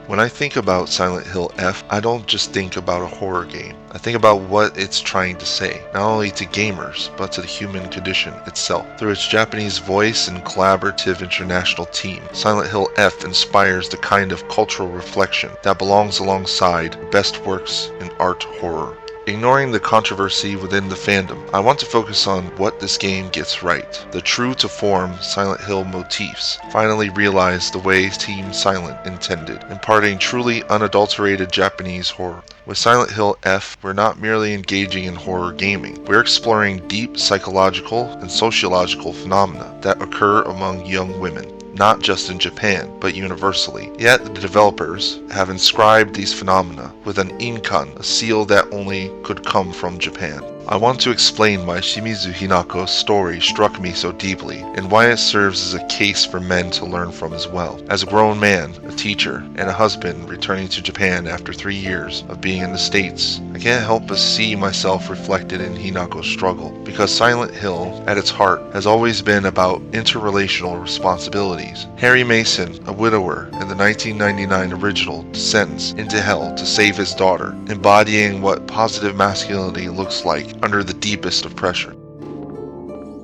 When I think about Silent Hill F, I don't just think about a horror game. I think about what it's trying to say, not only to gamers, but to the human condition itself. Through its Japanese voice and collaborative international team, Silent Hill F inspires the kind of cultural reflection that belongs alongside the best works in art horror. Ignoring the controversy within the fandom, I want to focus on what this game gets right. The true-to-form Silent Hill motifs finally realize the way Team Silent intended, imparting truly unadulterated Japanese horror. With Silent Hill F, we're not merely engaging in horror gaming, we're exploring deep psychological and sociological phenomena that occur among young women. Not just in Japan, but universally. Yet the developers have inscribed these phenomena with an inkan, a seal that only could come from Japan. I want to explain why Shimizu Hinako's story struck me so deeply, and why it serves as a case for men to learn from as well. As a grown man, a teacher, and a husband returning to Japan after 3 years of being in the States, I can't help but see myself reflected in Hinako's struggle, because Silent Hill, at its heart, has always been about interrelational responsibilities. Harry Mason, a widower in the 1999 original, descends into hell to save his daughter, embodying what positive masculinity looks like under the deepest of pressure.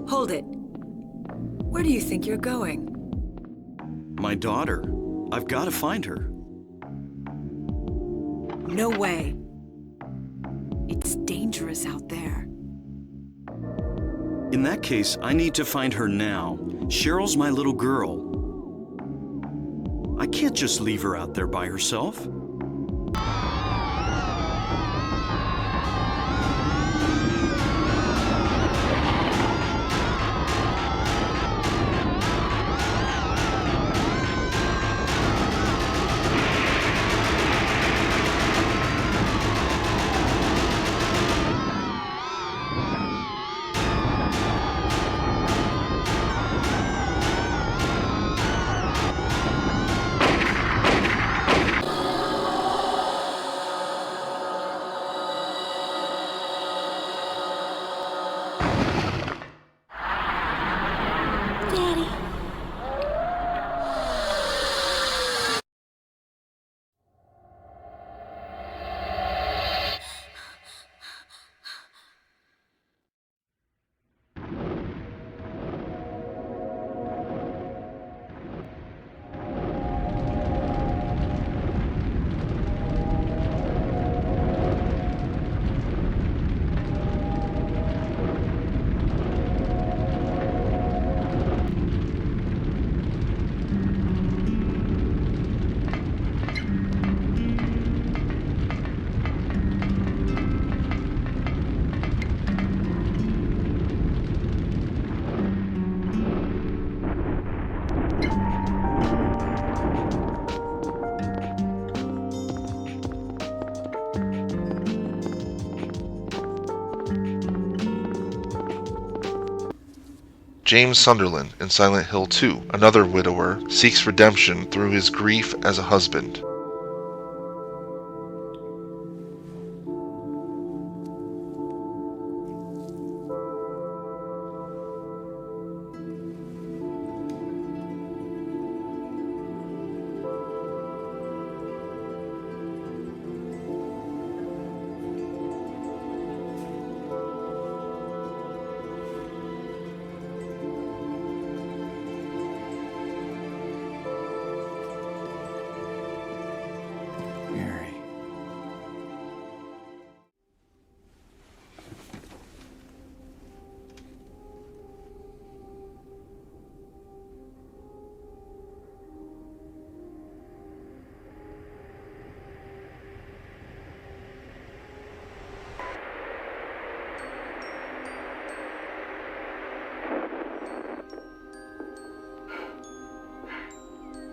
Hold it. Where do you think you're going? My daughter. I've got to find her. No way. It's dangerous out there. In that case, I need to find her now. Cheryl's my little girl. I can't just leave her out there by herself. James Sunderland in Silent Hill 2, another widower, seeks redemption through his grief as a husband.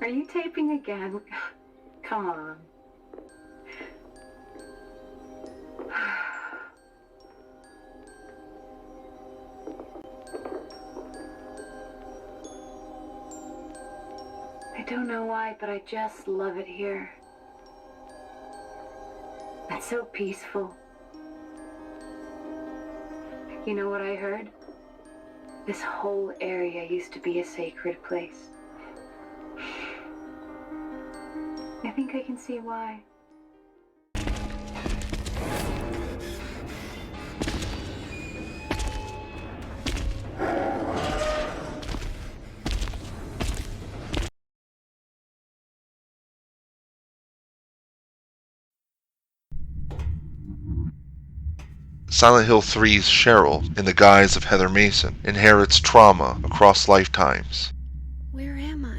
Are you taping again? Come on. I don't know why, but I just love it here. It's so peaceful. You know what I heard? This whole area used to be a sacred place. I think I can see why. Silent Hill 3's Cheryl, in the guise of Heather Mason, inherits trauma across lifetimes. Where am I?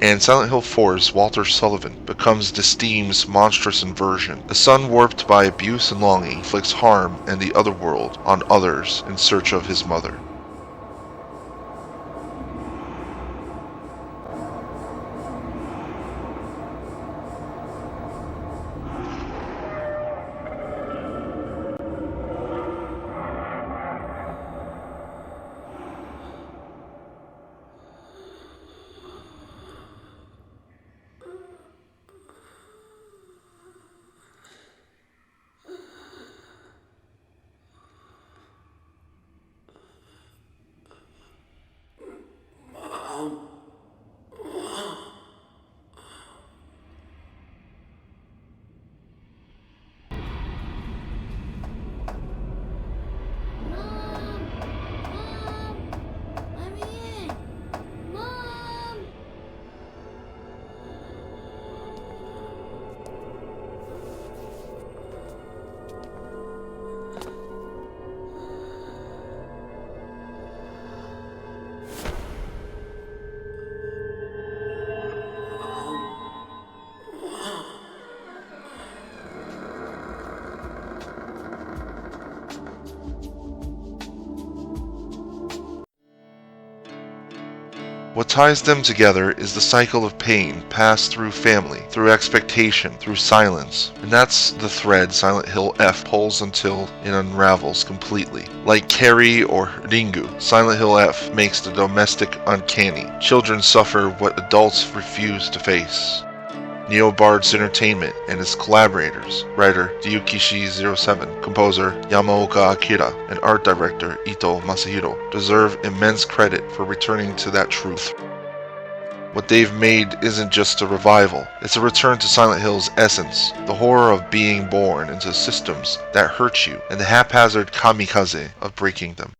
And Silent Hill 4's Walter Sullivan becomes the Steam's monstrous inversion. A son warped by abuse and longing inflicts harm and the other world on others in search of his mother. What ties them together is the cycle of pain passed through family, through expectation, through silence. And that's the thread Silent Hill F pulls until it unravels completely. Like Carrie or Ringu, Silent Hill F makes the domestic uncanny. Children suffer what adults refuse to face. NeoBards Entertainment and its collaborators, writer Ryukishi07, composer Yamaoka Akira, and art director Ito Masahiro, deserve immense credit for returning to that truth. What they've made isn't just a revival, it's a return to Silent Hill's essence, the horror of being born into systems that hurt you, and the haphazard kamikaze of breaking them.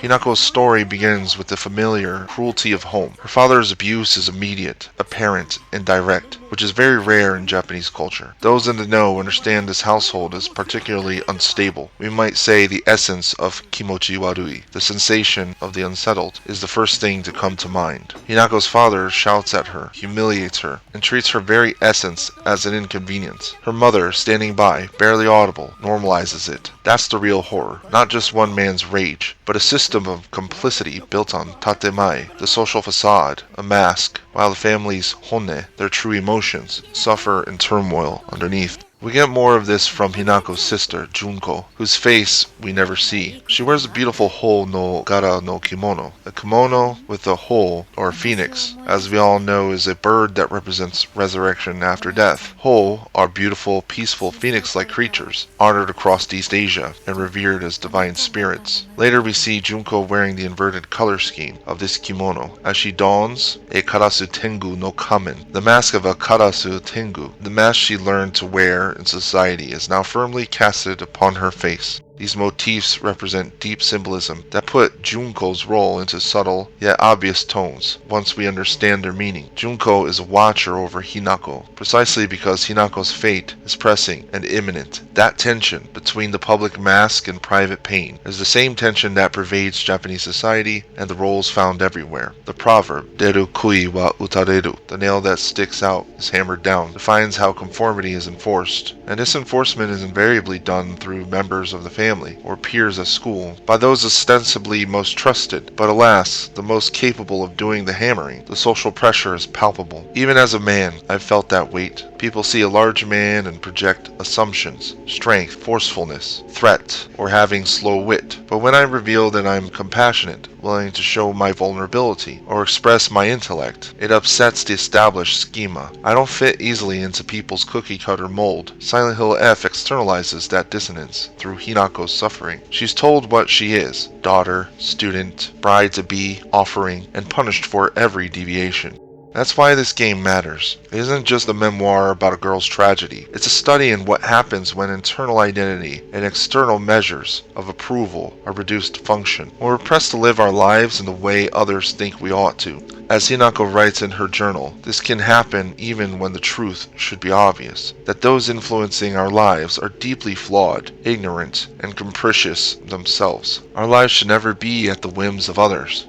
Hinako's story begins with the familiar cruelty of home. Her father's abuse is immediate, apparent, and direct, which is very rare in Japanese culture. Those in the know understand this household is particularly unstable. We might say the essence of kimochi warui, the sensation of the unsettled, is the first thing to come to mind. Hinako's father shouts at her, humiliates her, and treats her very essence as an inconvenience. Her mother, standing by, barely audible, normalizes it. That's the real horror, not just one man's rage, but a system of complicity built on tatemai, the social facade, a mask, while the family's honne, their true emotions, suffer in turmoil underneath. We get more of this from Hinako's sister, Junko, whose face we never see. She wears a beautiful Ho no Gara no kimono. A kimono with a Ho, or phoenix, as we all know, is a bird that represents resurrection after death. Ho are beautiful, peaceful phoenix-like creatures, honored across East Asia and revered as divine spirits. Later we see Junko wearing the inverted color scheme of this kimono, as she dons a Karasu Tengu no Kamen, the mask of a Karasu Tengu. The mask she learned to wear in society is now firmly casted upon her face. These motifs represent deep symbolism that put Junko's role into subtle yet obvious tones once we understand their meaning. Junko is a watcher over Hinako, precisely because Hinako's fate is pressing and imminent. That tension between the public mask and private pain is the same tension that pervades Japanese society and the roles found everywhere. The proverb, deru kui wa utareru, the nail that sticks out is hammered down, defines how conformity is enforced, and this enforcement is invariably done through members of the family or peers at school, by those ostensibly most trusted, but alas, the most capable of doing the hammering. The social pressure is palpable. Even as a man, I've felt that weight. People see a large man and project assumptions, strength, forcefulness, threat, or having slow wit. But when I reveal that I'm compassionate, willing to show my vulnerability, or express my intellect, it upsets the established schema. I don't fit easily into people's cookie-cutter mold. Silent Hill F externalizes that dissonance through Hinako's suffering. She's told what she is: daughter, student, bride-to-be, offering, and punished for every deviation. That's why this game matters. It isn't just a memoir about a girl's tragedy. It's a study in what happens when internal identity and external measures of approval are reduced to function, when we're pressed to live our lives in the way others think we ought to. As Hinako writes in her journal, this can happen even when the truth should be obvious, that those influencing our lives are deeply flawed, ignorant, and capricious themselves. Our lives should never be at the whims of others.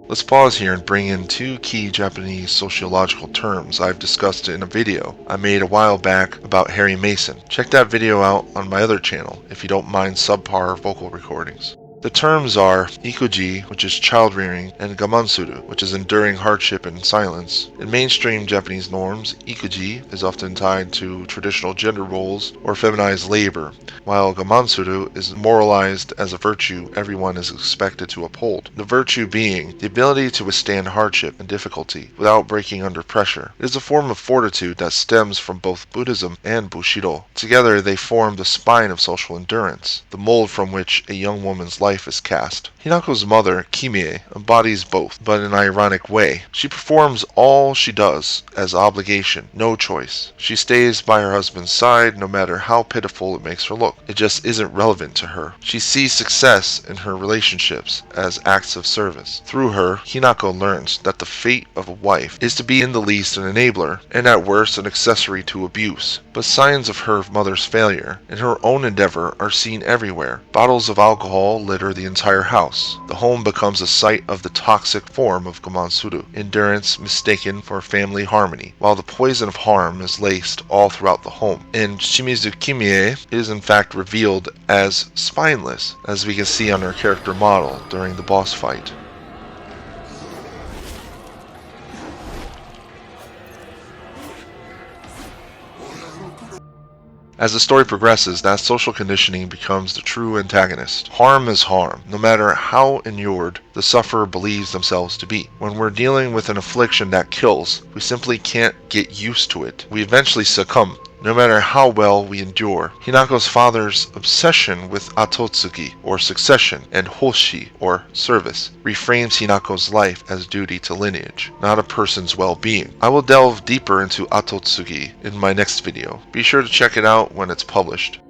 Let's pause here and bring in two key Japanese sociological terms I've discussed in a video I made a while back about Harry Mason. Check that video out on my other channel if you don't mind subpar vocal recordings. The terms are ikuji, which is child rearing, and gamansuru, which is enduring hardship and silence. In mainstream Japanese norms, ikuji is often tied to traditional gender roles or feminized labor, while gamansuru is moralized as a virtue everyone is expected to uphold. The virtue being the ability to withstand hardship and difficulty without breaking under pressure. It is a form of fortitude that stems from both Buddhism and Bushido. Together they form the spine of social endurance, the mold from which a young woman's life is cast. Hinako's mother, Kimie, embodies both, but in an ironic way. She performs all she does as obligation, no choice. She stays by her husband's side no matter how pitiful it makes her look. It just isn't relevant to her. She sees success in her relationships as acts of service. Through her, Hinako learns that the fate of a wife is to be in the least an enabler, and at worst an accessory to abuse. But signs of her mother's failure in her own endeavor are seen everywhere. Bottles of alcohol litter the entire house. The home becomes a site of the toxic form of gamansuru, endurance mistaken for family harmony, while the poison of harm is laced all throughout the home. In Shimizu Kimie, it is in fact revealed as spineless, as we can see on her character model during the boss fight. As the story progresses, that social conditioning becomes the true antagonist. Harm is harm, no matter how inured the sufferer believes themselves to be. When we're dealing with an affliction that kills, we simply can't get used to it. We eventually succumb, no matter how well we endure. Hinako's father's obsession with atotsuki, or succession, and hoshi, or service, reframes Hinako's life as duty to lineage, not a person's well-being. I will delve deeper into atotsuki in my next video. Be sure to check it out when it's published.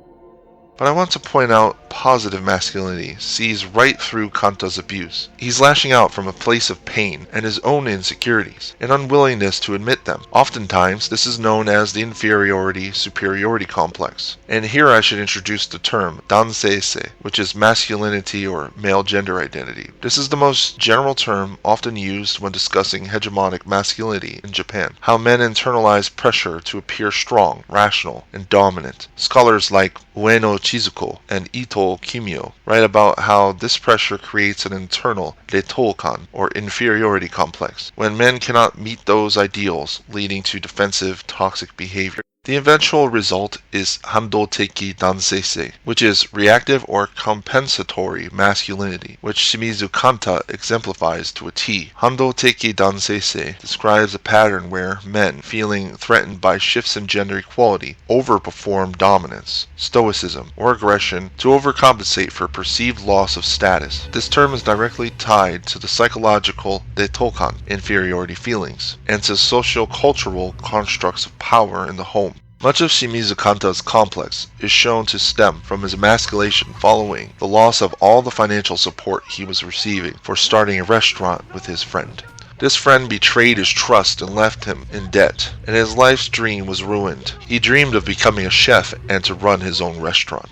But I want to point out positive masculinity sees right through Kanta's abuse. He's lashing out from a place of pain and his own insecurities, and unwillingness to admit them. Oftentimes, this is known as the inferiority-superiority complex. And here I should introduce the term danseise, which is masculinity or male gender identity. This is the most general term often used when discussing hegemonic masculinity in Japan. How men internalize pressure to appear strong, rational, and dominant. Scholars like Ueno Chizuko and Ito Kimio write about how this pressure creates an internal retoukan, or inferiority complex, when men cannot meet those ideals, leading to defensive, toxic behavior. The eventual result is handoteki danseise, which is reactive or compensatory masculinity, which Shimizu Kanta exemplifies to a T. Handoteki danseise describes a pattern where men, feeling threatened by shifts in gender equality, overperform dominance, stoicism, or aggression to overcompensate for perceived loss of status. This term is directly tied to the psychological retoukan, inferiority feelings, and to socio-cultural constructs of power in the home. Much of Shimizu Kanta's complex is shown to stem from his emasculation following the loss of all the financial support he was receiving for starting a restaurant with his friend. This friend betrayed his trust and left him in debt, and his life's dream was ruined. He dreamed of becoming a chef and to run his own restaurant.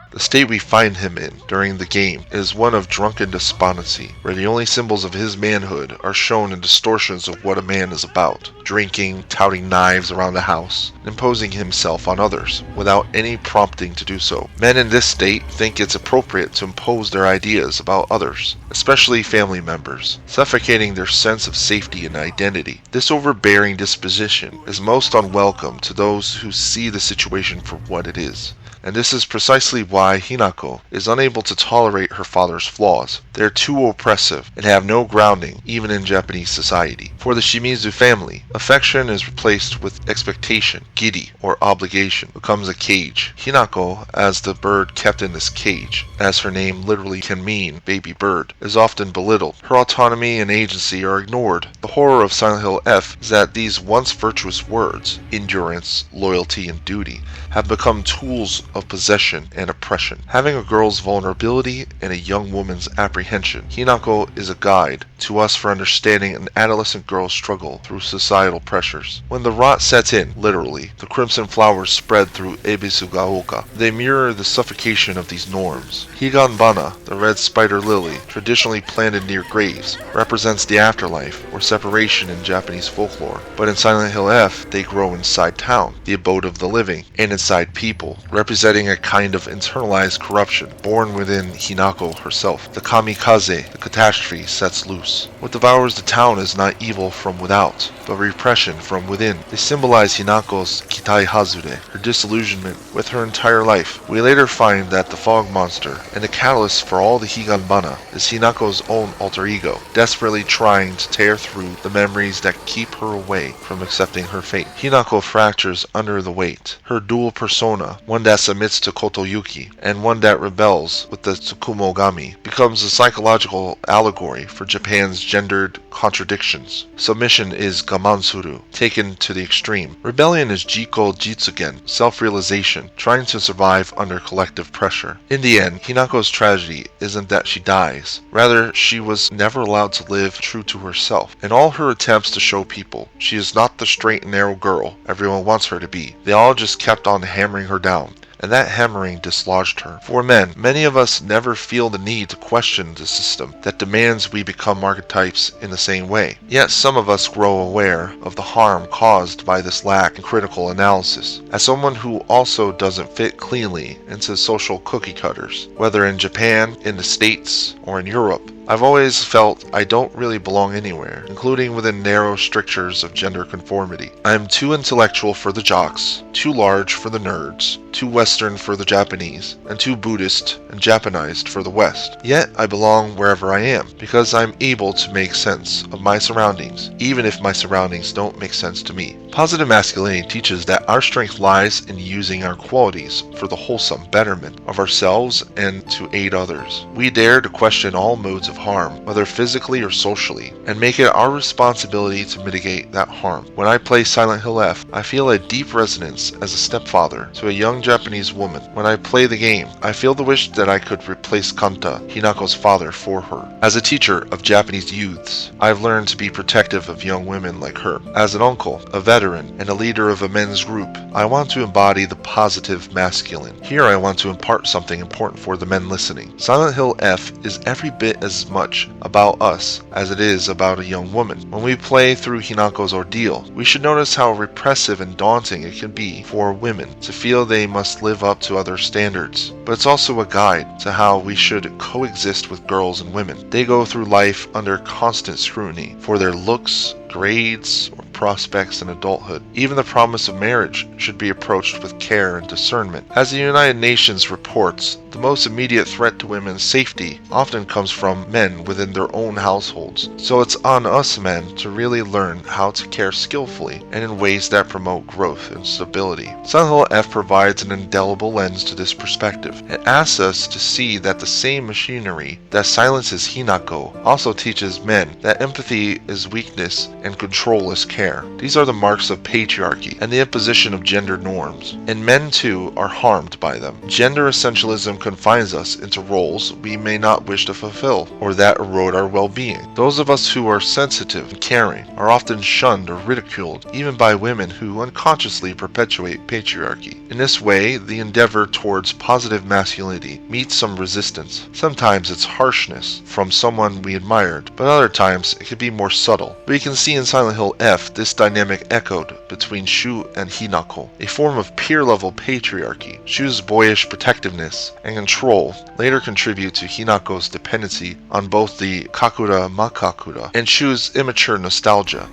The state we find him in during the game is one of drunken despondency, where the only symbols of his manhood are shown in distortions of what a man is about, drinking, touting knives around the house, and imposing himself on others, without any prompting to do so. Men in this state think it's appropriate to impose their ideas about others, especially family members, suffocating their sense of safety and identity. This overbearing disposition is most unwelcome to those who see the situation for what it is. And this is precisely why Hinako is unable to tolerate her father's flaws. They are too oppressive and have no grounding even in Japanese society. For the Shimizu family, affection is replaced with expectation. Giri, or obligation, becomes a cage. Hinako, as the bird kept in this cage, as her name literally can mean baby bird, is often belittled. Her autonomy and agency are ignored. The horror of Silent Hill F is that these once virtuous words, endurance, loyalty, and duty, have become tools of possession and oppression. Having a girl's vulnerability and a young woman's apprehension, Hinako is a guide to us for understanding an adolescent girl's struggle through societal pressures. When the rot sets in, literally, the crimson flowers spread through Ebisugaoka. They mirror the suffocation of these norms. Higanbana, the red spider lily, traditionally planted near graves, represents the afterlife or separation in Japanese folklore. But in Silent Hill F, they grow inside town, the abode of the living, and inside people, representing a kind of internalized corruption born within Hinako herself. The kamikaze, the catastrophe, sets loose. What devours the town is not evil from without, but repression from within. They symbolize Hinako's kitai hazure, her disillusionment with her entire life. We later find that the fog monster and the catalyst for all the Higanbana is Hinako's own alter ego, desperately trying to tear through the memories that keep her away from accepting her fate. Hinako fractures under the weight. Her dual persona, one that submits to Kotoyuki and one that rebels with the Tsukumogami, becomes a psychological allegory for Japan's gendered contradictions. Submission is gamansuru, taken to the extreme. Rebellion is jiko jitsugen, self-realization, trying to survive under collective pressure. In the end, Hinako's tragedy isn't that she dies. Rather, she was never allowed to live true to herself. In all her attempts to show people, she is not the straight and narrow girl everyone wants her to be. They all just kept on hammering her down, and that hammering dislodged her. For men, many of us never feel the need to question the system that demands we become archetypes in the same way. Yet some of us grow aware of the harm caused by this lack in critical analysis. As someone who also doesn't fit cleanly into social cookie cutters, whether in Japan, in the States, or in Europe, I've always felt I don't really belong anywhere, including within narrow strictures of gender conformity. I am too intellectual for the jocks, too large for the nerds, too Western for the Japanese, and too Buddhist and Japanized for the West. Yet I belong wherever I am, because I'm able to make sense of my surroundings, even if my surroundings don't make sense to me. Positive masculinity teaches that our strength lies in using our qualities for the wholesome betterment of ourselves and to aid others. We dare to question all modes of harm, whether physically or socially, and make it our responsibility to mitigate that harm. When I play Silent Hill F, I feel a deep resonance as a stepfather to a young Japanese woman. When I play the game, I feel the wish that I could replace Kanta, Hinako's father, for her. As a teacher of Japanese youths, I've learned to be protective of young women like her. As an uncle, a veteran, and a leader of a men's group, I want to embody the positive masculine. Here I want to impart something important for the men listening. Silent Hill F is every bit as much about us as it is about a young woman. When we play through Hinako's ordeal, we should notice how repressive and daunting it can be for women to feel they must live up to other standards. But it's also a guide to how we should coexist with girls and women. They go through life under constant scrutiny for their looks, grades, or prospects in adulthood. Even the promise of marriage should be approached with care and discernment. As the United Nations reports, the most immediate threat to women's safety often comes from men within their own households. So it's on us men to really learn how to care skillfully and in ways that promote growth and stability. Silent Hill F provides an indelible lens to this perspective. It asks us to see that the same machinery that silences Hinako also teaches men that empathy is weakness and control is care. wear. These are the marks of patriarchy and the imposition of gender norms, and men too are harmed by them. Gender essentialism confines us into roles we may not wish to fulfill, or that erode our well-being. Those of us who are sensitive and caring are often shunned or ridiculed, even by women who unconsciously perpetuate patriarchy. In this way, the endeavor towards positive masculinity meets some resistance. Sometimes it's harshness from someone we admired, but other times it can be more subtle. We can see in Silent Hill F this dynamic echoed between Shu and Hinako, a form of peer-level patriarchy. Shu's boyish protectiveness and control later contribute to Hinako's dependency on both the Kakura Makakura and Shu's immature nostalgia.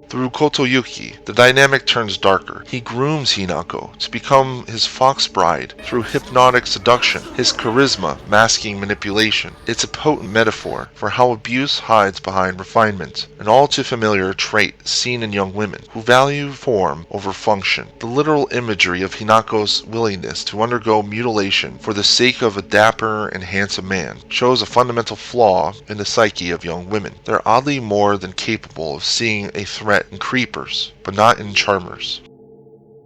Through Kotoyuki, the dynamic turns darker. He grooms Hinako to become his fox bride through hypnotic seduction, his charisma masking manipulation. It's a potent metaphor for how abuse hides behind refinement, an all too familiar trait seen in young women who value form over function. The literal imagery of Hinako's willingness to undergo mutilation for the sake of a dapper and handsome man shows a fundamental flaw in the psyche of young women. They're oddly more than capable of seeing a threat in creepers, but not in charmers.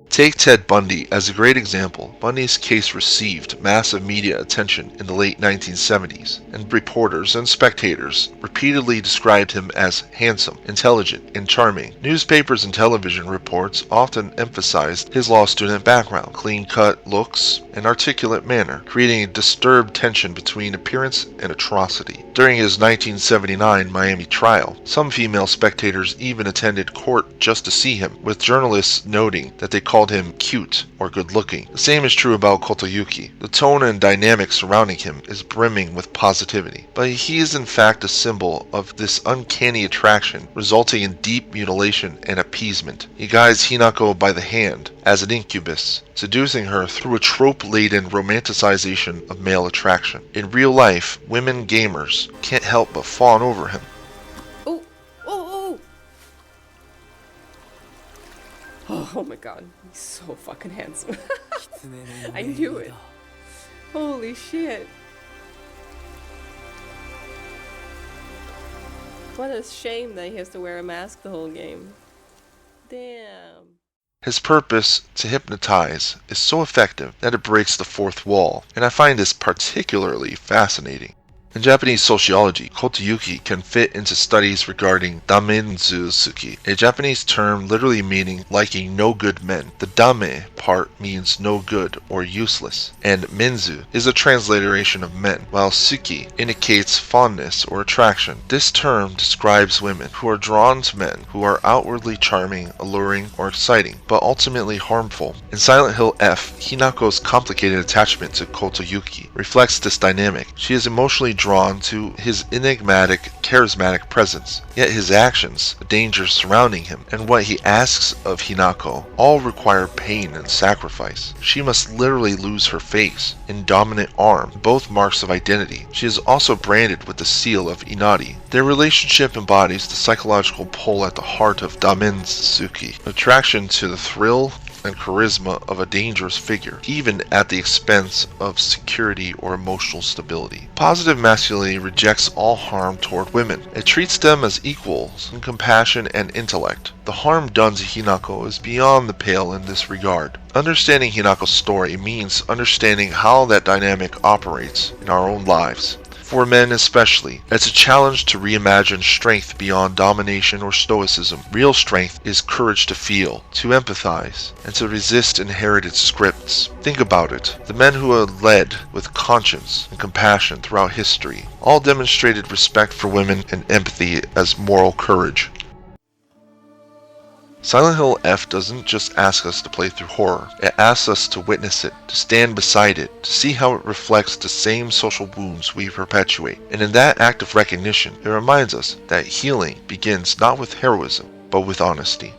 Take Ted Bundy as a great example. Bundy's case received massive media attention in the late 1970s, and reporters and spectators repeatedly described him as handsome, intelligent, and charming. Newspapers and television reports often emphasized his law student background, clean-cut looks, and articulate manner, creating a disturbed tension between appearance and atrocity. During his 1979 Miami trial, some female spectators even attended court just to see him, with journalists noting that they called him cute or good-looking. The same is true about Kotoyuki. The tone and dynamic surrounding him is brimming with positivity, but he is in fact a symbol of this uncanny attraction, resulting in deep mutilation and appeasement. He guides Hinako by the hand as an incubus, seducing her through a trope-laden romanticization of male attraction. In real life, women gamers can't help but fawn over him. Oh my god, he's so fucking handsome. I knew it. Holy shit. What a shame that he has to wear a mask the whole game. Damn. His purpose, to hypnotize, is so effective that it breaks the fourth wall, and I find this particularly fascinating. In Japanese sociology, Kotoyuki can fit into studies regarding damenzu-suki, a Japanese term literally meaning liking no good men. The dame part means no good or useless, and menzu is a transliteration of men, while suki indicates fondness or attraction. This term describes women who are drawn to men who are outwardly charming, alluring, or exciting, but ultimately harmful. In Silent Hill F, Hinako's complicated attachment to Kotoyuki reflects this dynamic. She is emotionally drawn to his enigmatic, charismatic presence, yet his actions, the dangers surrounding him, and what he asks of Hinako all require pain and sacrifice. She must literally lose her face and dominant arm, both marks of identity. She is also branded with the seal of Inari. Their relationship embodies the psychological pull at the heart of Damenzuki, attraction to the thrill and charisma of a dangerous figure, even at the expense of security or emotional stability. Positive masculinity rejects all harm toward women. It treats them as equals in compassion and intellect. The harm done to Hinako is beyond the pale in this regard. Understanding Hinako's story means understanding how that dynamic operates in our own lives. For men especially, it's a challenge to reimagine strength beyond domination or stoicism. Real strength is courage to feel, to empathize, and to resist inherited scripts. Think about it. The men who have led with conscience and compassion throughout history all demonstrated respect for women and empathy as moral courage. Silent Hill F doesn't just ask us to play through horror, it asks us to witness it, to stand beside it, to see how it reflects the same social wounds we perpetuate. And in that act of recognition, it reminds us that healing begins not with heroism, but with honesty.